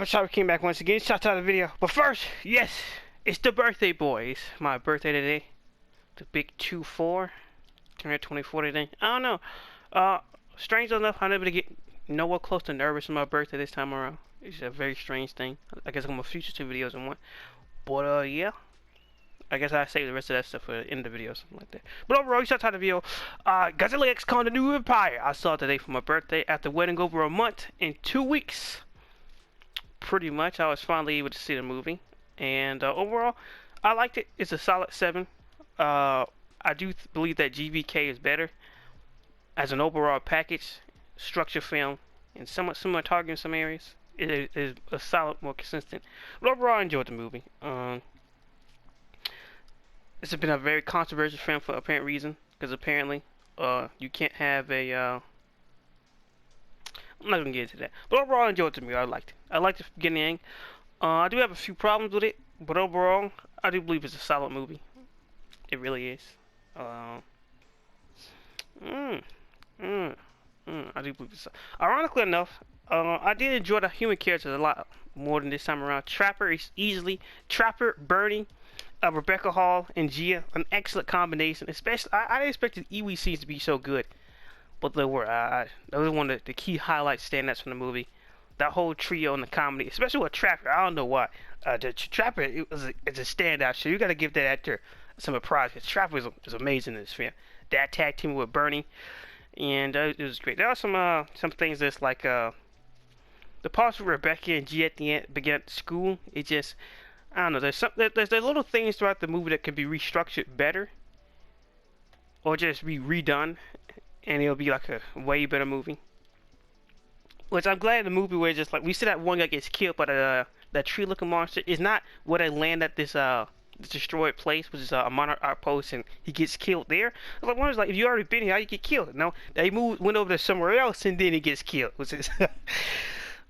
up, it's came back once again. Shout out the video. But first, yes, it's the birthday boy. It's my birthday today. The big 2-4. Turned 24 today. I don't know. Strange enough, I never get nowhere close to nervous on my birthday this time around. It's a very strange thing. I guess I'm gonna feature 2 videos in one. But yeah. I guess I save the rest of that stuff for the end of the video, something like that. But overall, shout out the video. Godzilla X Kong, the new empire. I saw it today for my birthday after waiting over a month and 2 weeks. Pretty much, I was finally able to see the movie. And overall, I liked it. It's a solid 7. I do believe that GVK is better as an overall package, structure film, and somewhat similar target in some areas. It is a solid, more consistent. But overall, I enjoyed the movie. It's been a very controversial film for apparent reason, because apparently, you can't have a, I'm not gonna get into that. But overall, I enjoyed the movie. I liked it. I liked the beginning. I do have a few problems with it, but overall, I do believe it's a solid movie. It really is. I do believe it's. Ironically enough, I did enjoy the human characters a lot more than this time around. Trapper is easily Bernie. Rebecca Hall and Gia, an excellent combination. Especially, I didn't expect the Iwi scenes to be so good, but they were. Those are one of the key highlights, standouts from the movie. That whole trio in the comedy, especially with Trapper. I don't know why. The Trapper it's a standout show. You got to give that actor some applause. Trapper is amazing in this film. That tag team with Bernie, and it was great. There are some things that's like the parts with Rebecca and Gia at the end, begin at school. It just. I don't know. There's little things throughout the movie that could be restructured better, or just be redone, and it'll be like a way better movie. Which I'm glad the movie where just like we see that one guy gets killed by that tree-looking monster is not where they land at this destroyed place, which is a monarch outpost, and he gets killed there. I was like, if you already been here, how you get killed? No, they went over to somewhere else, and then he gets killed. Which is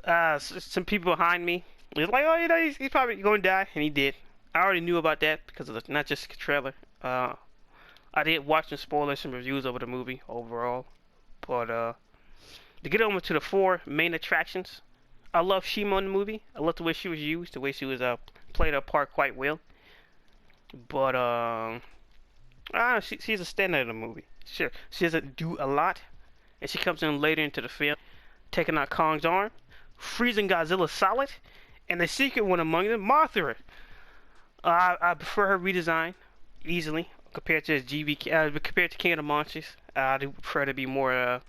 some people behind me. It's like, oh, you know, he's probably going to die, and he did. I already knew about that because of not just the trailer. I did watch some spoilers and reviews over the movie overall. But to get over to the 4 main attractions, I love Shima in the movie. I love the way she was used, the way she was played her part quite well. But she's a standout in the movie. Sure, she doesn't do a lot, and she comes in later into the film, taking out Kong's arm, freezing Godzilla solid. And the secret one among them, Mothra. I prefer her redesign easily compared to GVK. Compared to King of the Monsters, I do prefer to be more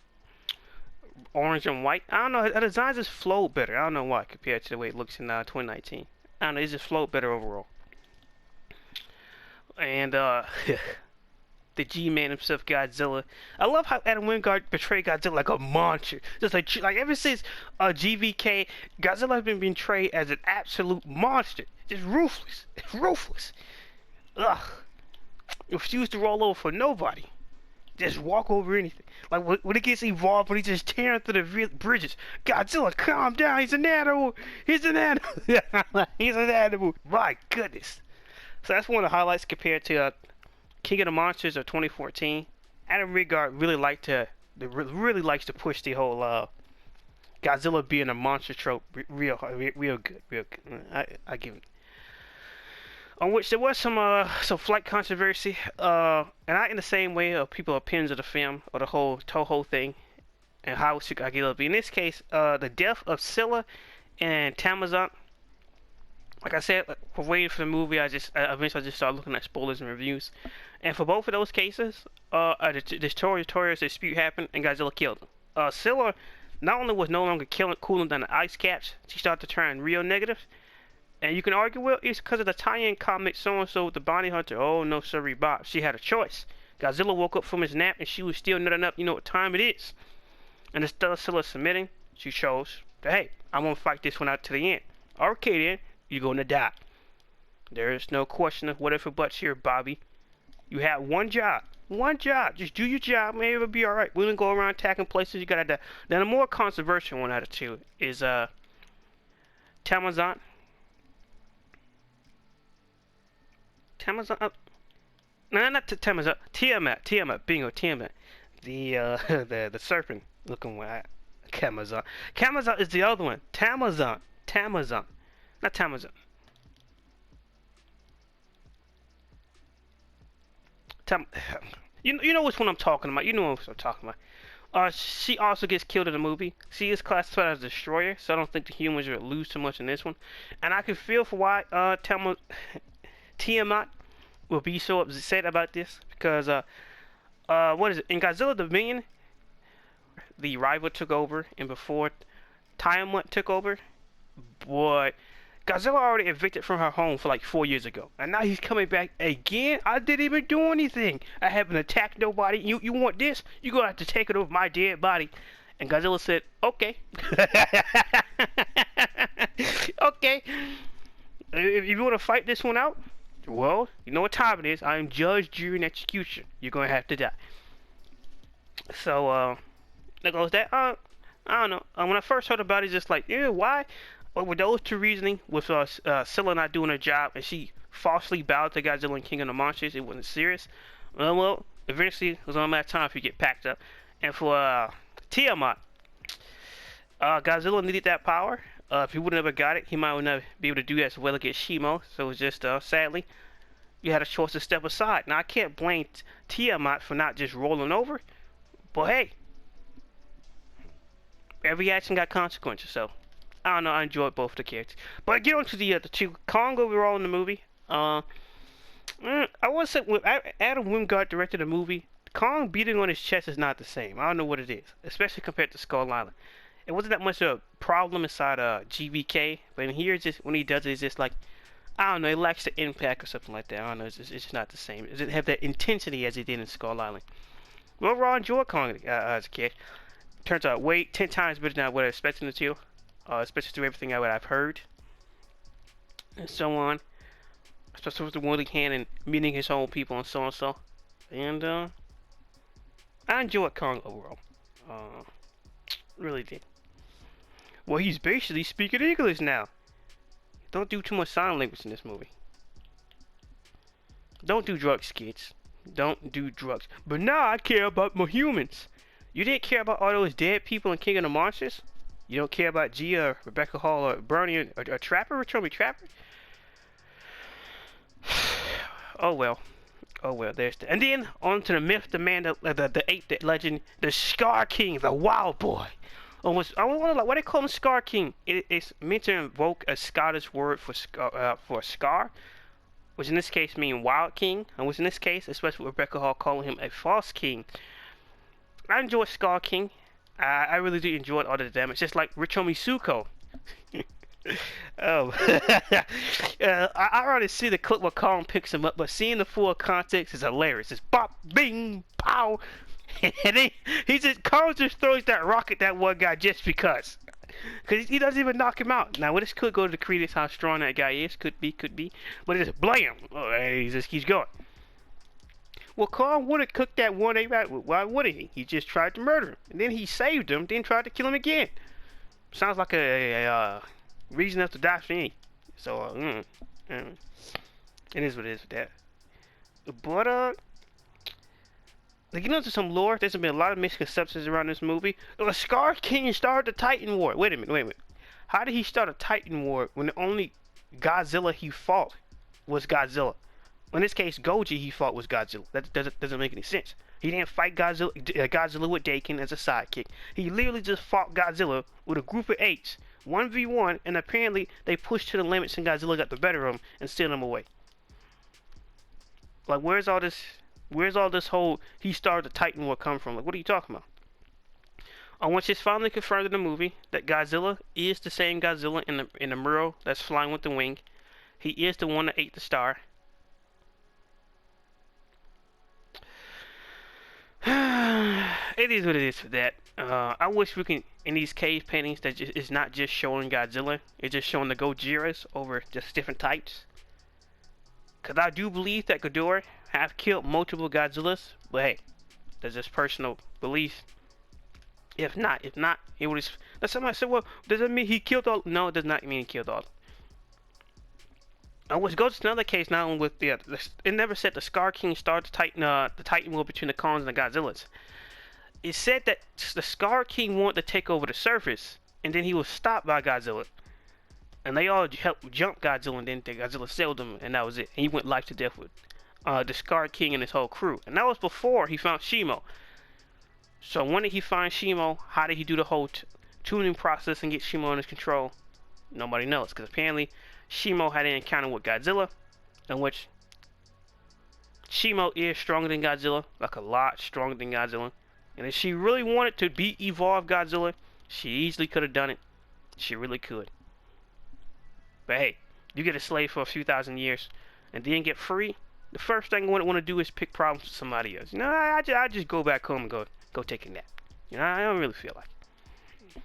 orange and white. I don't know. Her designs just flow better. I don't know why compared to the way it looks in 2019. I don't know. It just flowed better overall. And the G-Man himself, Godzilla. I love how Adam Wingard portrayed Godzilla like a monster. Just like ever since GVK, Godzilla has been portrayed as an absolute monster. Just ruthless. Ruthless. Ugh. Refused to roll over for nobody. Just walk over anything. Like when it gets evolved, when he's just tearing through the bridges. Godzilla, calm down. He's an animal. He's an animal. He's an animal. My goodness. So that's one of the highlights compared to King of the Monsters of 2014. Adam Wingard really likes to push the whole Godzilla being a monster trope real good. I give it. On which there was some flight controversy, and not in the same way of people's opinions of the film or the whole Toho thing and how it should Godzilla be. In this case, the death of Scylla and Tamazon. Like I said, for waiting for the movie, eventually just started looking at spoilers and reviews. And for both of those cases, the territorial dispute happened and Godzilla killed him. Scylla not only was no longer cooling down the ice caps, she started to turn real negative. And you can argue, well, it's because of the tie-in comic so-and-so with the bounty hunter. Oh, no, sorry, Bob. She had a choice. Godzilla woke up from his nap and she was still nutting up. You know what time it is. And instead of Scylla submitting, she chose that, hey, I'm going to fight this one out to the end. Okay, then. You're gonna die. There is no question of whatever buts here, Bobby. You have one job. One job. Just do your job, maybe it'll be alright. We don't go around attacking places you gotta die. Now the more controversial one out of 2 is Tamazon. No, not Tamazon. Tiamat. Bingo, Tiamat. The serpent looking one. Camazon. Camazon is the other one. Tamazon. Tamazon. Not Tamazon. Tam you know which one I'm talking about. You know what I'm talking about. She also gets killed in the movie. She is classified as a destroyer, so I don't think the humans will lose too much in this one. And I can feel for why Tiamat will be so upset about this because what is it? In Godzilla Dominion, the rival took over, and before Tiamat took over, boy, Godzilla already evicted from her home for like 4 years ago, and now he's coming back again. I didn't even do anything. I haven't attacked nobody. You want this? You gonna have to take it over my dead body. And Godzilla said, okay. Okay. If you want to fight this one out, well, you know what time it is. I am judge, jury, and execution. You're gonna have to die. So, there goes that. I don't know. When I first heard about it, just like, yeah, why? Well, with those two reasoning, with Scylla not doing her job, and she falsely bowed to Godzilla and King of the Monsters, it wasn't serious. Well, eventually, it was only a matter of time if you get packed up. And for Tiamat, Godzilla needed that power. If he would have never got it, he might not be able to do as well against Shimo. So it's just, sadly, you had a choice to step aside. Now, I can't blame Tiamat for not just rolling over, but hey, every action got consequences, so I don't know, I enjoyed both the characters. But get on to the two. Kong overall in the movie. I want to say, when Adam Wingard directed the movie, Kong beating on his chest is not the same. I don't know what it is, especially compared to Skull Island. It wasn't that much of a problem inside GVK, but in here, just when he does it, it's just like, I don't know, it lacks the impact or something like that. I don't know, it's just not the same. It doesn't have that intensity as it did in Skull Island. But overall, I enjoyed Kong as a kid. Turns out way 10 times better than I would have expected it to. Especially through everything I've heard, and so on. Especially with the wounding hand and meeting his own people and so on so. And I enjoyed Kong overall. Really did. Well, he's basically speaking English now. Don't do too much sign language in this movie. Don't do drugs, kids. Don't do drugs. But now I care about my humans. You didn't care about all those dead people in King of the Monsters? You don't care about Gia, Rebecca Hall, or Bernie, or Trapper, or Tommy Trapper? Oh well. Oh well, there's the... And then, on to the myth, the man, the ape, the legend, the Scar King, the Wild Boy. I wonder, like, why they call him Scar King? It's meant to invoke a Scottish word for scar, which in this case means Wild King, and which in this case, especially with Rebecca Hall calling him a false king. I enjoy Scar King. I really do enjoy all the damage, just like Richomi Suko. Oh, I already see the clip where Kong picks him up, but seeing the full context is hilarious. It's bop, bing, pow, and then Kong just throws that rock at that one guy just because he doesn't even knock him out. Now, this could go to the credence how strong that guy is, could be, but it's blam. Oh, he just keeps going. Well, Kong would have cooked that one ape out. Why wouldn't he? He just tried to murder him. And then he saved him, then tried to kill him again. Sounds like a reason enough to die for me. So, it is what it is with that. But, getting into some lore, there's been a lot of misconceptions around this movie. The Scar King started the Titan War. Wait a minute. How did he start a Titan War when the only Godzilla he fought was Godzilla? In this case, Goji he fought was Godzilla. That doesn't make any sense. He didn't fight Godzilla with Daken as a sidekick. He literally just fought Godzilla with a group of apes, 1v1, and apparently they pushed to the limits and Godzilla got the better of him and steal him away. Like, where's all this whole he started the Titan War come from? Like, what are you talking about? Once it's finally confirmed in the movie that Godzilla is the same Godzilla in the mural that's flying with the wing, he is the one that ate the star. It is what it is for that. I wish we can, in these cave paintings, that it's not just showing Godzilla, it's just showing the Gojiras over just different types. Because I do believe that Ghidorah have killed multiple Godzillas, but hey, that's just personal belief. If not, it would. Somebody said, well, does that mean he killed all? No, it does not mean he killed all. Which goes to another case now with it never said the Scar King started the Titan War between the Kongs and the Godzillas. It said that the Scar King wanted to take over the surface, and then he was stopped by Godzilla. And they all helped jump Godzilla, and then Godzilla sailed him, and that was it. And he went life to death with the Scar King and his whole crew. And that was before he found Shimo. So when did he find Shimo? How did he do the whole tuning process and get Shimo under his control? Nobody knows, because apparently Shimo had an encounter with Godzilla, in which Shimo is stronger than Godzilla, like a lot stronger than Godzilla. And if she really wanted to be evolved Godzilla, she easily could have done it. She really could. But hey, you get a slave for a few thousand years and then get free. The first thing I want to do is pick problems with somebody else. You know, I just go back home and go take a nap. You know, I don't really feel like it.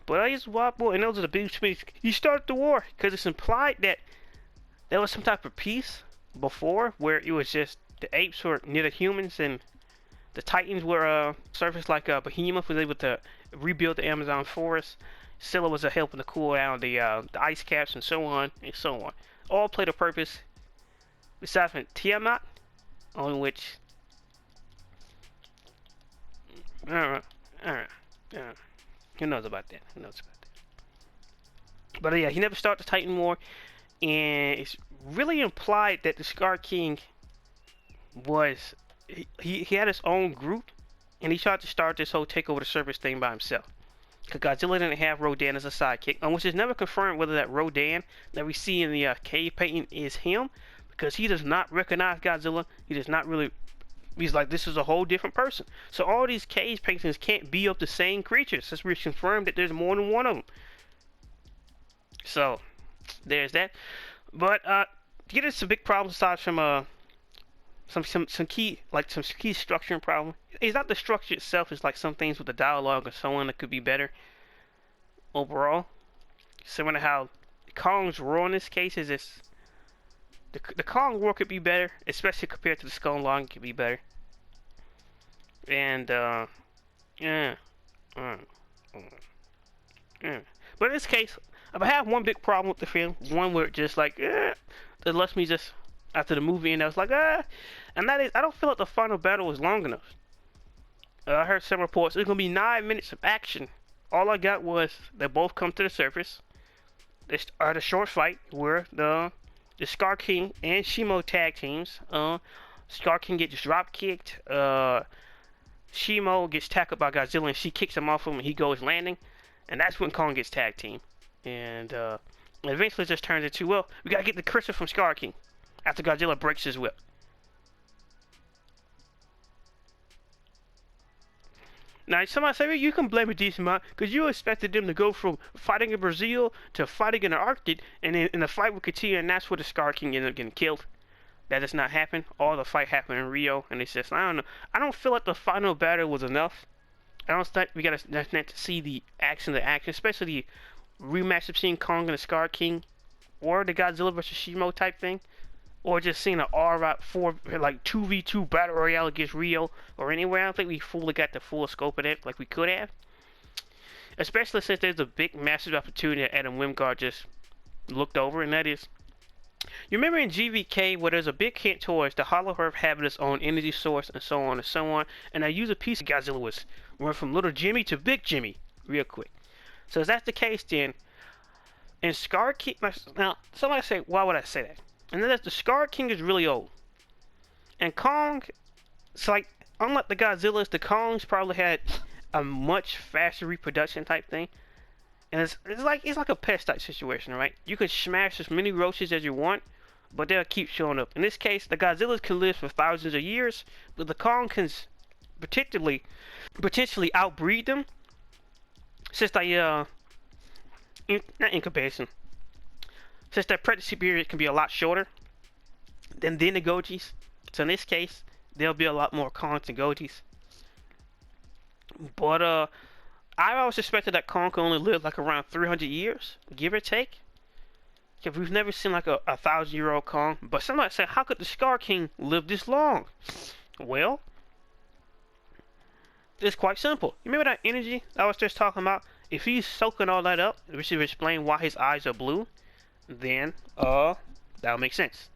But I just wobble, and those are the big speaks. He started the war because it's implied that there was some type of peace before, where it was just the apes were near the humans and the Titans were surfaced like a behemoth, was able to rebuild the Amazon forest. Scylla was helping to cool down the ice caps and so on and so on. All played a purpose. Besides from Tiamat, on which alright. Who knows about that? Who knows about that? But yeah, he never started the Titan War, and it's really implied that the Scar King was he had his own group, and he tried to start this whole take over the surface thing by himself. Because Godzilla didn't have Rodan as a sidekick, which is never confirmed whether that Rodan that we see in the cave painting is him, because he does not recognize Godzilla. He does not really. He's like, this is a whole different person. So all these cave paintings can't be of the same creatures, since we've confirmed that there's more than one of them. So there's that. But to get into some big problems aside from some key structuring problem. It's not the structure itself, it's like some things with the dialogue or so on that could be better overall. Similar to how Kong's roar in this case is this. The Kong roar could be better, especially compared to the Skull Long, it could be better. And yeah. But in this case, I have one big problem with the film. One where it just like that lets me just after the movie, and I was like, and that is, I don't feel like the final battle was long enough. I heard some reports it's gonna be 9 minutes of action. All I got was they both come to the surface. They start a short fight where the Scar King and Shimo tag teams. Scar King gets drop kicked. Shimo gets tackled by Godzilla, and she kicks him off him, and he goes landing, and that's when Kong gets tag team. And eventually, it just turns into, well, we gotta get the crystal from Scar King after Godzilla breaks his whip. Now, somebody say, well, you can blame a decent amount, because you expected them to go from fighting in Brazil to fighting in the Arctic, and then the fight would continue, and that's where the Scar King ended up getting killed. That does not happen. All the fight happened in Rio, and it's just, I don't know. I don't feel like the final battle was enough. I don't think we got to see the action, especially the rematch between Kong and the Scar King, or the Godzilla vs. Shimo type thing. Or just seeing an R4 like 2v2 battle royale against Rio or anywhere. I don't think we fully got the full scope of it like we could have. Especially since there's a big, massive opportunity that Adam Wingard just looked over, and that is, you remember in GVK where there's a big hint towards the Hollow Earth having its own energy source and so on and so on, and I use a piece of Godzilla was went from Little Jimmy to Big Jimmy real quick. So if that's the case, then and Scar King, now somebody say, why would I say that? And then the Scar King is really old. And Kong, it's like, unlike the Godzillas, the Kongs probably had a much faster reproduction type thing. And it's like a pest type situation, right? You can smash as many roaches as you want, but they'll keep showing up. In this case, the Godzillas can live for thousands of years, but the Kong can potentially outbreed them. Since they, not incubation. Since their pregnancy period can be a lot shorter than the Gojis. So in this case, there'll be a lot more Kongs than Gojis. But I always suspected that Kong could only live like around 300 years, give or take. Because we've never seen like a 1,000-year-old Kong. But somebody said, how could the Scar King live this long? Well, it's quite simple. You remember that energy I was just talking about? If he's soaking all that up, we should explain why his eyes are blue. Then, that'll make sense.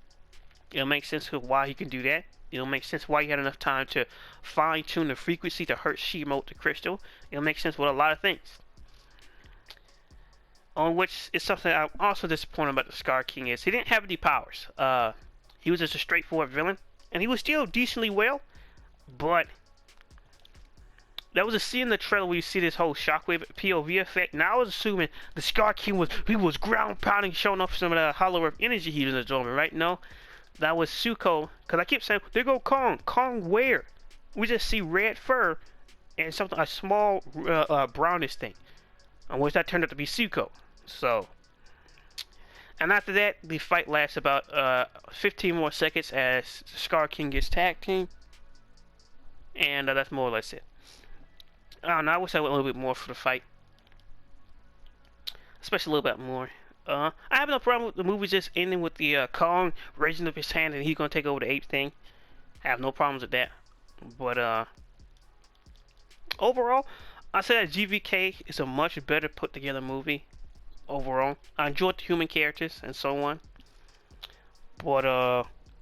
It'll make sense of why he can do that. It'll make sense why he had enough time to fine-tune the frequency to hurt Shimo with the crystal. It'll make sense with a lot of things. On which is something I'm also disappointed about the Scar King is he didn't have any powers. He was just a straightforward villain, and he was still decently well, but that was a scene in the trailer where you see this whole shockwave POV effect. Now I was assuming the Scar King was ground pounding, showing off some of the hollow earth energy he was absorbing, right? No, that was Suko. Cause I keep saying, there go Kong. Kong where? We just see red fur and something, a small brownish thing, on which that turned out to be Suko. So, and after that, the fight lasts about 15 more seconds as Scar King gets tag team, and that's more or less it. I don't know, I wish I went a little bit more for the fight. Especially a little bit more. I have no problem with the movie just ending with the Kong raising up his hand and he's gonna take over the ape thing. I have no problems with that. But overall, I say that GVK is a much better put together movie. Overall, I enjoyed the human characters and so on. But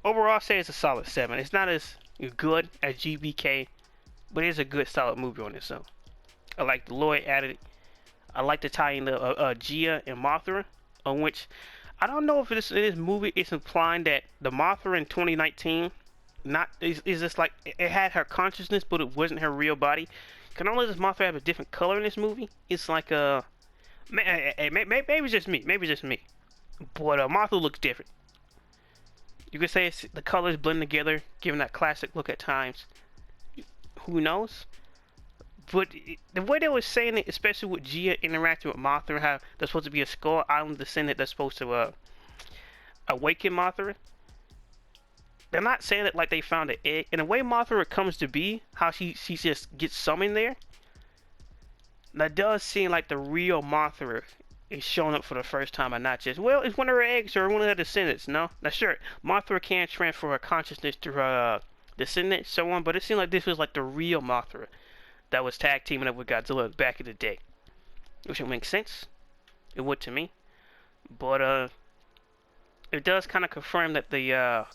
overall, I say it's a solid 7. It's not as good as GVK, but it's a good solid movie on its own. I like the lore added. I like the tie in the Gia and Mothra, on which I don't know if this movie is implying that the Mothra in 2019 is just like it had her consciousness, but it wasn't her real body. Can only this Mothra have a different color in this movie? It's like maybe it's just me, but Mothra looks different. You could say it's, the colors blend together, giving that classic look at times. Who knows? But the way they were saying it, especially with Gia interacting with Mothra, how there's supposed to be a Skull Island descendant that's supposed to awaken Mothra. They're not saying it like they found an egg. In the way Mothra comes to be, how she just gets summoned there, that does seem like the real Mothra is showing up for the first time and not just, well, it's one of her eggs or one of her descendants. No, that's sure. Mothra can transfer her consciousness to her descendant, so on, but it seemed like this was like the real Mothra that was tag teaming up with Godzilla back in the day. Which would make sense. It would to me. But it does kind of confirm that the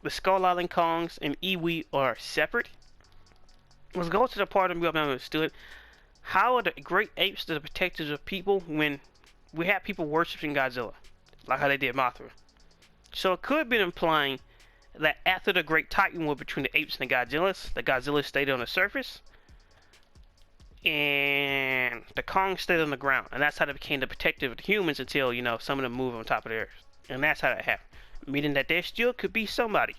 Skull Island Kongs and Iwi are separate. Let's go to the part of me I've never understood. How are the great apes the protectors of people when we have people worshipping Godzilla? Like how they did Mothra. So it could have been implying that after the Great Titan War between the apes and the Godzilla stayed on the surface, and the Kong stayed on the ground, and that's how they became the protective of the humans until, you know, some of them move on top of the earth. And that's how that happened. Meaning that there still could be somebody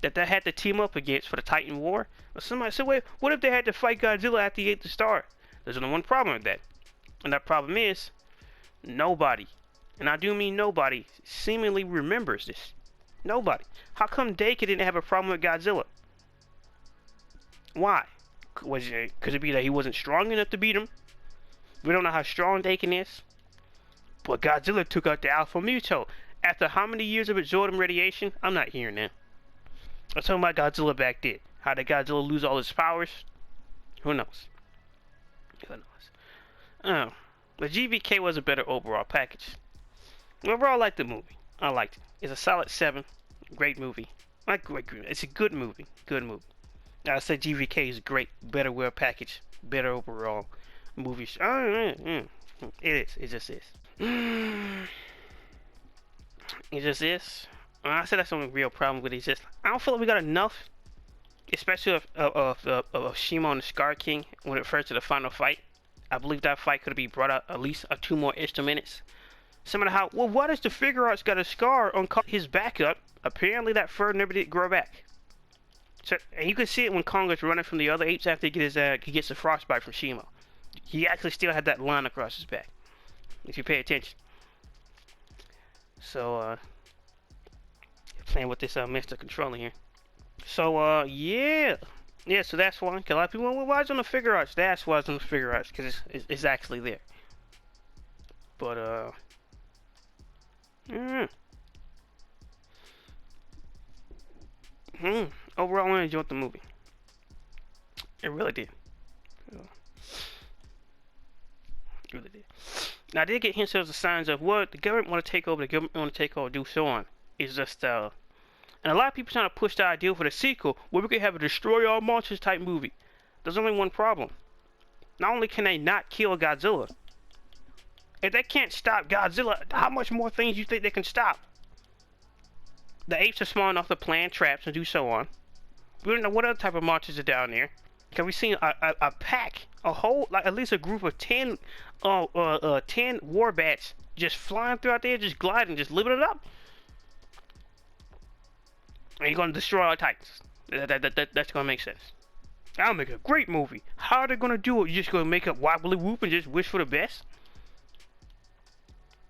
that they had to team up against for the Titan War. But somebody said, wait, what if they had to fight Godzilla after he ate the star? There's only one problem with that. And that problem is, nobody, and I do mean nobody, seemingly remembers this. Nobody. How come Dacre didn't have a problem with Godzilla? Why? Could it be that he wasn't strong enough to beat him? We don't know how strong Dacre is. But Godzilla took out the Alfa Muto. After how many years of absorbing radiation? I'm not hearing that. I'm talking about Godzilla back then. How did Godzilla lose all his powers? Who knows? Who knows? Oh, but GVK was a better overall package. Overall, I liked the movie. I liked it. It's a solid 7. Great movie. It's a good movie. Good movie. I said GVK is great. Better well package. Better overall movie. It is. It just is. It just is. I said that's the only real problem with it. It's just I don't feel like we got enough, especially of Shima and the Scar King when it refers to the final fight. I believe that fight could be brought out at least 2 more extra minutes. Similar to how, well, why does the figure arts got a scar on his back up? Apparently that fur never did grow back. So, and you can see it when Kong is running from the other apes after he gets a frostbite from Shima. He actually still had that line across his back, if you pay attention. So, playing with this Mr. Controller here. So, yeah. Yeah, so that's why. Cause a lot of people, well, why is it on the figure arts? That's why it's on the figure arts, because it's actually there. But, overall, I enjoyed the movie. It really did. It really did. Now, I did get hints of the signs of what the government want to take over, do so on. It's just, and a lot of people trying to push the idea for the sequel where we could have a destroy all monsters type movie. There's only one problem. Not only can they not kill Godzilla, If they can't stop Godzilla, how much more things you think they can stop? The apes are small enough to plant traps and do so on. We don't know what other type of monsters are down there. Cause we seen a pack, a whole, like at least a group of 10 war bats just flying throughout there, just gliding, just living it up. And you're gonna destroy our titans. That's gonna make sense. That'll make a great movie. How are they gonna do it? You just gonna make up wobbly whoop and just wish for the best?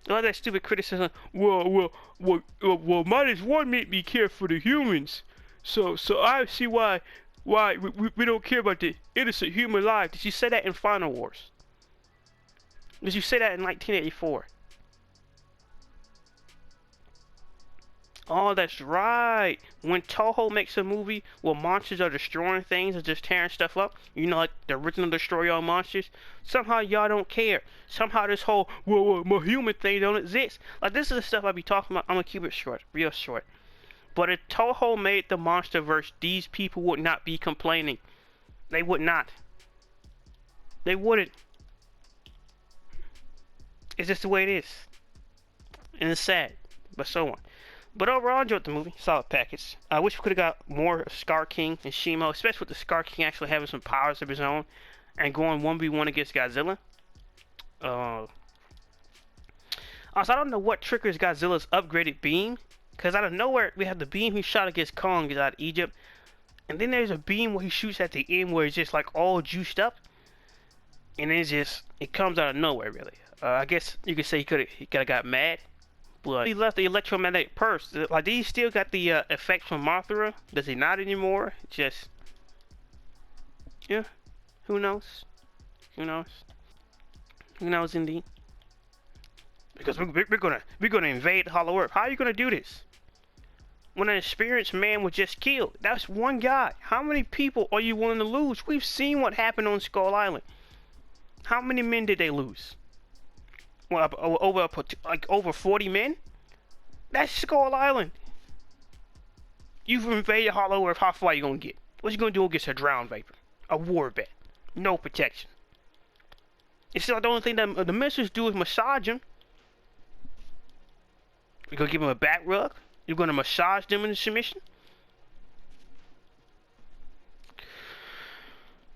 All that stupid criticism. Well, minus one made me care for the humans. So I see why we don't care about the innocent human life. Did you say that in Final Wars? Did you say that in 1984? Oh, that's right. When Toho makes a movie where monsters are destroying things and just tearing stuff up, you know, like the original Destroy All Monsters, somehow y'all don't care. Somehow this whole, my human thing don't exist. Like, this is the stuff I be talking about. I'm gonna keep it short, real short. But if Toho made the MonsterVerse, these people would not be complaining. They would not. They wouldn't. It's just the way it is. And it's sad, but so on. But overall, I enjoyed the movie. Solid package. I wish we could have got more of Scar King and Shimo, especially with the Scar King actually having some powers of his own and going 1v1 against Godzilla. Also, I don't know what triggers Godzilla's upgraded beam, because out of nowhere, we have the beam he shot against Kong out of Egypt, and then there's a beam where he shoots at the end where it's just like all juiced up, and it comes out of nowhere, really. I guess you could say he could have got mad. But he left the electromagnetic pulse. Like, he still got the effects from Mothra? Does he not anymore? Just, yeah, who knows? Who knows? Who knows, indeed? Because we're gonna invade Hollow Earth. How are you gonna do this? When an experienced man was just killed, that's one guy. How many people are you willing to lose? We've seen what happened on Skull Island. How many men did they lose? Well, over 40 men? That's Skull Island. You've invaded Hollow Earth. How far are you gonna get? What you gonna do against a drowned vapor? A war bat. No protection. It's like the only thing that the missiles do is massage him. You're gonna give him a back rub? You're gonna massage them into submission?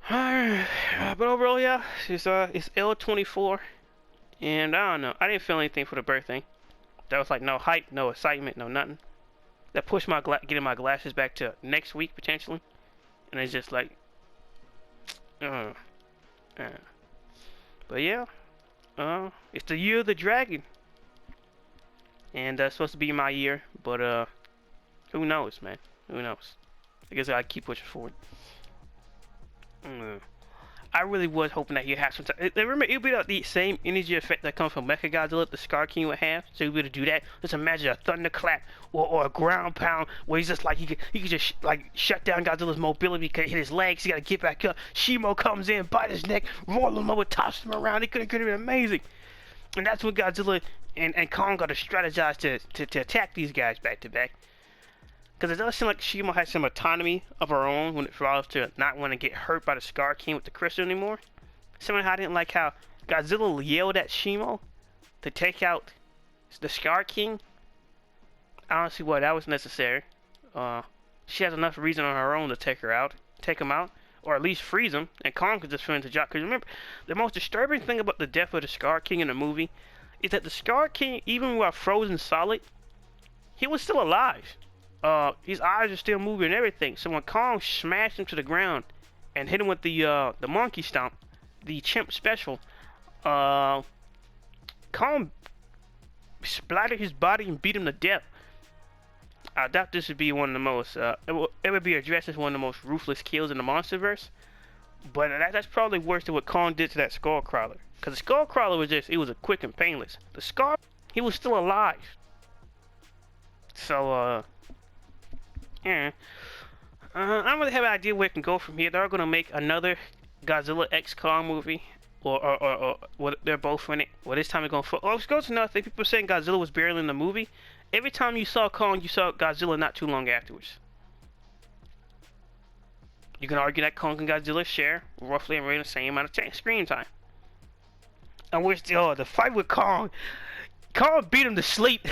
But overall, yeah, it's L24. And I don't know. I didn't feel anything for the birthday. There was like no hype, no excitement, no nothing. That pushed my getting my glasses back to next week potentially. And it's just like, but yeah, it's the year of the dragon, and that's supposed to be my year. But who knows, man? Who knows? I guess I keep pushing forward. I really was hoping that he'd have some time. Remember, it would be the same energy effect that comes from Mechagodzilla, the Scar King would have. So he'd be able to do that. Just imagine a thunderclap or a ground pound where he's just like, he could just like shut down Godzilla's mobility. He could hit his legs, he gotta get back up. Shimo comes in, bite his neck, roll him over, toss him around. It could have been amazing. And that's when Godzilla and Kong got to strategize to attack these guys back to back. Because it does seem like Shimo has some autonomy of her own when it draws to not want to get hurt by the Scar King with the crystal anymore. Somehow I didn't like how Godzilla yelled at Shimo to take out the Scar King. I don't see why that was necessary. She has enough reason on her own to take him out, or at least freeze him, and Kong could just finish the job. Because remember, the most disturbing thing about the death of the Scar King in the movie is that the Scar King, even while frozen solid, he was still alive. His eyes are still moving and everything. So when Kong smashed him to the ground and hit him with the monkey stomp, the chimp special, Kong splattered his body and beat him to death. I doubt this would be one of the most, it would be addressed as one of the most ruthless kills in the MonsterVerse. But that's probably worse than what Kong did to that Skullcrawler. Because the Skullcrawler was just, it was a quick and painless. The Scar, he was still alive. So, yeah. I don't really have an idea where it can go from here. They're going to make another Godzilla X Kong movie. Or they're both in it. Well, this time they're going to... Let's go to another thing. People saying Godzilla was barely in the movie. Every time you saw Kong, you saw Godzilla not too long afterwards. You can argue that Kong and Godzilla share roughly around the same amount of screen time. I wish the fight with Kong. Kong beat him to sleep.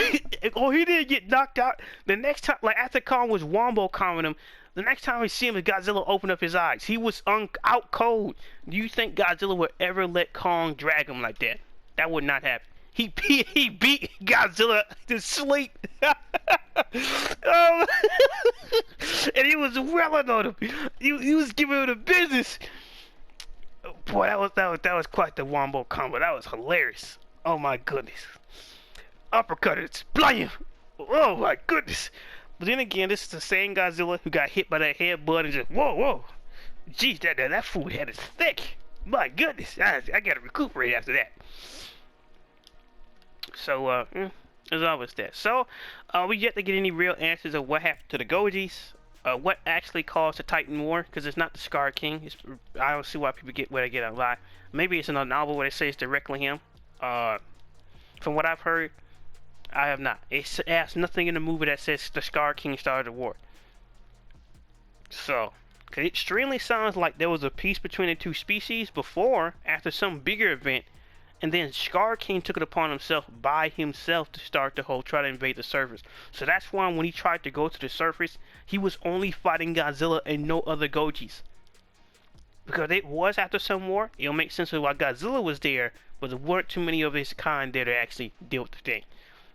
Oh, he didn't get knocked out. The next time, like after Kong was wombo calming him, the next time we see him, Godzilla opened up his eyes. He was out cold. Do you think Godzilla would ever let Kong drag him like that? That would not happen. He beat Godzilla to sleep. Oh, and he was welling on him. He was giving him the business. Boy, that was quite the wombo combo. That was hilarious. Oh my goodness. Uppercut it, blam! Oh my goodness. But then again, this is the same Godzilla who got hit by that headbutt and just whoa. Geez, that food head is thick. My goodness, I gotta recuperate after that. So there's always that. So we yet to get any real answers of what happened to the Gojis. What actually caused the Titan War? Because it's not the Scar King. I don't see why people get where they get a lie. Maybe it's in a novel where they say it's directly him. From what I've heard, I have not. It has nothing in the movie that says the Scar King started the war. So, cause it extremely sounds like there was a peace between the two species before, after some bigger event, and then Scar King took it upon himself by himself to start the whole try to invade the surface. So that's why when he tried to go to the surface, he was only fighting Godzilla and no other Gojis. Because it was after some war, it'll make sense of why Godzilla was there, but there weren't too many of his kind there to actually deal with the thing.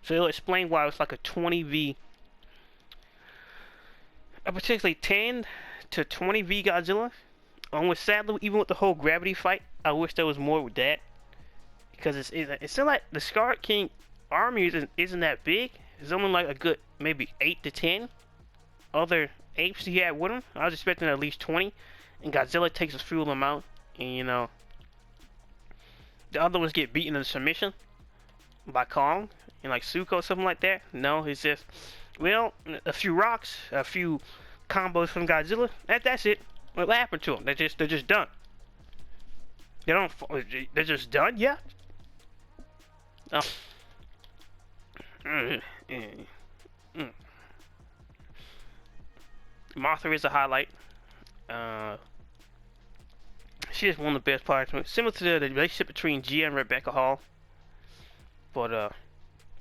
So it'll explain why it's like a 20v, particularly 10 to 20v Godzilla. Almost sadly, even with the whole gravity fight, I wish there was more with that. Because it's still like the Scar King army isn't that big. It's only like a good maybe 8 to 10 other apes he had with him. I was expecting at least 20. And Godzilla takes a few of them out. And you know, the other ones get beaten in submission by Kong and like Suko or something like that. No, it's just, well, a few rocks, a few combos from Godzilla. That's it. What happened to them? They're just done. They're just done. Yeah. Oh. Martha is a highlight. She is one of the best parts. Similar to the relationship between Gia and Rebecca Hall. But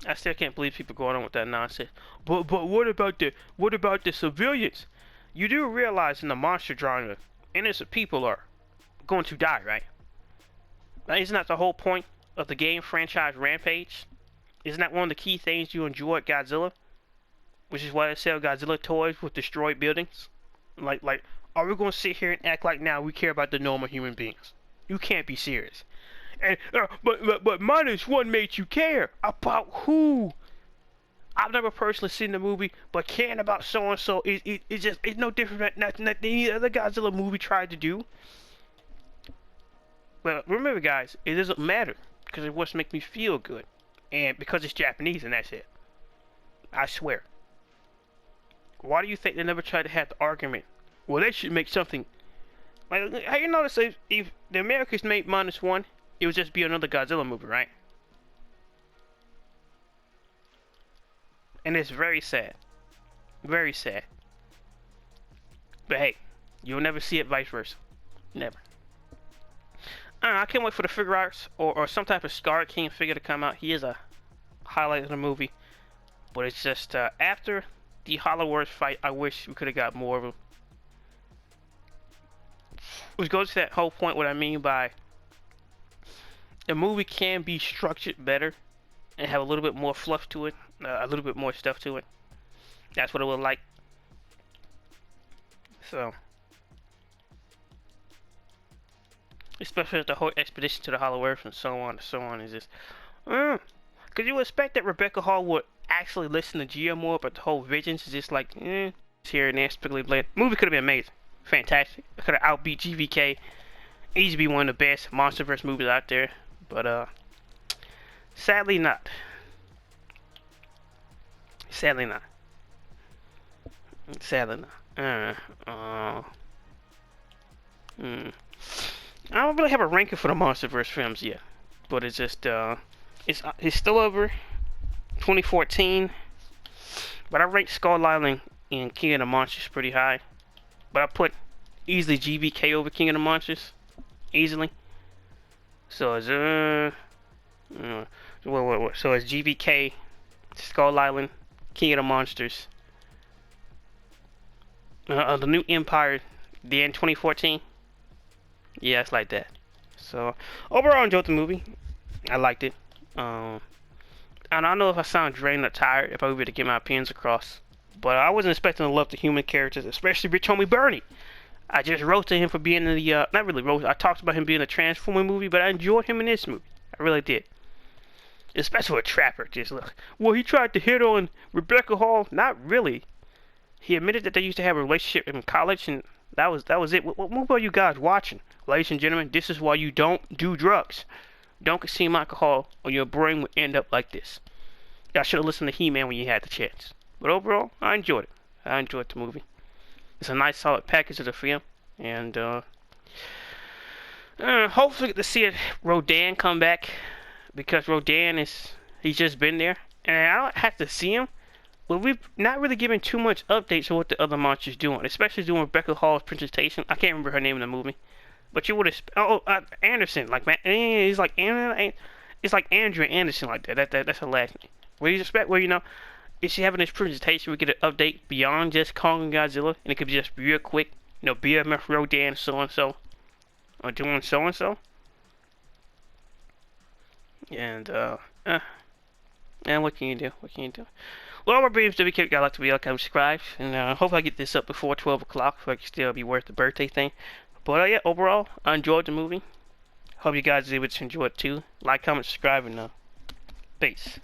I still can't believe people going on with that nonsense. But what about the civilians? You do realize in the monster genre, innocent people are going to die, right? Now, isn't that the whole point of the game franchise Rampage? Isn't that one of the key things you enjoy at Godzilla? Which is why they sell Godzilla toys with destroyed buildings. Like, are we going to sit here and act like now we care about the normal human beings? You can't be serious. And but -1 made you care about who? I've never personally seen the movie, but caring about so and so it's no different than any other Godzilla movie tried to do. But remember, guys, it doesn't matter because it wants to make me feel good, and because it's Japanese, and that's it. I swear. Why do you think they never tried to have the argument? Well, they should make something. Like, how you notice if the Americans made -1, it would just be another Godzilla movie, right? And it's very sad. Very sad. But hey, you'll never see it vice versa. Never. I can't wait for the figure arts or some type of Scar King figure to come out. He is a highlight of the movie. But it's just after the Hollow Earth fight, I wish we could have got more of them. Which goes to that whole point, what I mean by the movie can be structured better and have a little bit more fluff to it, a little bit more stuff to it. That's what it would like. So, especially with the whole expedition to the Hollow Earth and so on and so on, is just, because you would expect that Rebecca Hall would actually listen to Gia more, but the whole Visions is just like, here and there, strictly bland. Movie could have been amazing, fantastic. It could have outbeat GVK. Easy to be one of the best MonsterVerse movies out there, but sadly not. Sadly not. Sadly not. I don't really have a ranking for the MonsterVerse films yet, but it's just it's still over 2014. But I rank Skull Island and King of the Monsters pretty high. But I put easily GVK over King of the Monsters, easily. So it's Uh, so it's GVK, Skull Island, King of the Monsters, the New Empire, the end 2014. Yeah, it's like that. So overall, I enjoyed the movie. I liked it. And I don't know if I sound drained or tired if I were to get my opinions across, but I wasn't expecting to love the human characters, especially Rich Homie Bernie. I just wrote to him for being in the not really wrote. I talked about him being in a Transformer movie, but I enjoyed him in this movie. I really did. Especially with Trapper. Just look. Well, he tried to hit on Rebecca Hall. Not really. He admitted that they used to have a relationship in college, and that was it. What movie are you guys watching, ladies and gentlemen? This is why you don't do drugs. Don't consume alcohol, or your brain will end up like this. Y'all should have listened to He-Man when you had the chance. But overall, I enjoyed it. I enjoyed the movie. It's a nice, solid package of the film, and hopefully get to see it, Rodan come back, because Rodan he's just been there, and I don't have to see him. But we've not really given too much updates on what the other monsters doing, especially doing Rebecca Hall's presentation. I can't remember her name in the movie, but you would have Anderson, like man, he's like it's like Andrea Anderson, like that. That's her last name. What do you expect? Well, if she having this presentation, we get an update beyond just Kong and Godzilla, and it could be just real quick. BMF Rodan so and so, or doing so and so, and what can you do? What can you do? Well, all my dreams to be kept. Y'all like to be subscribe, and hopefully I get this up before 12 o'clock, so I can still be worth the birthday thing. But yeah, overall, I enjoyed the movie. Hope you guys are able to enjoy it too. Like, comment, subscribe, and peace.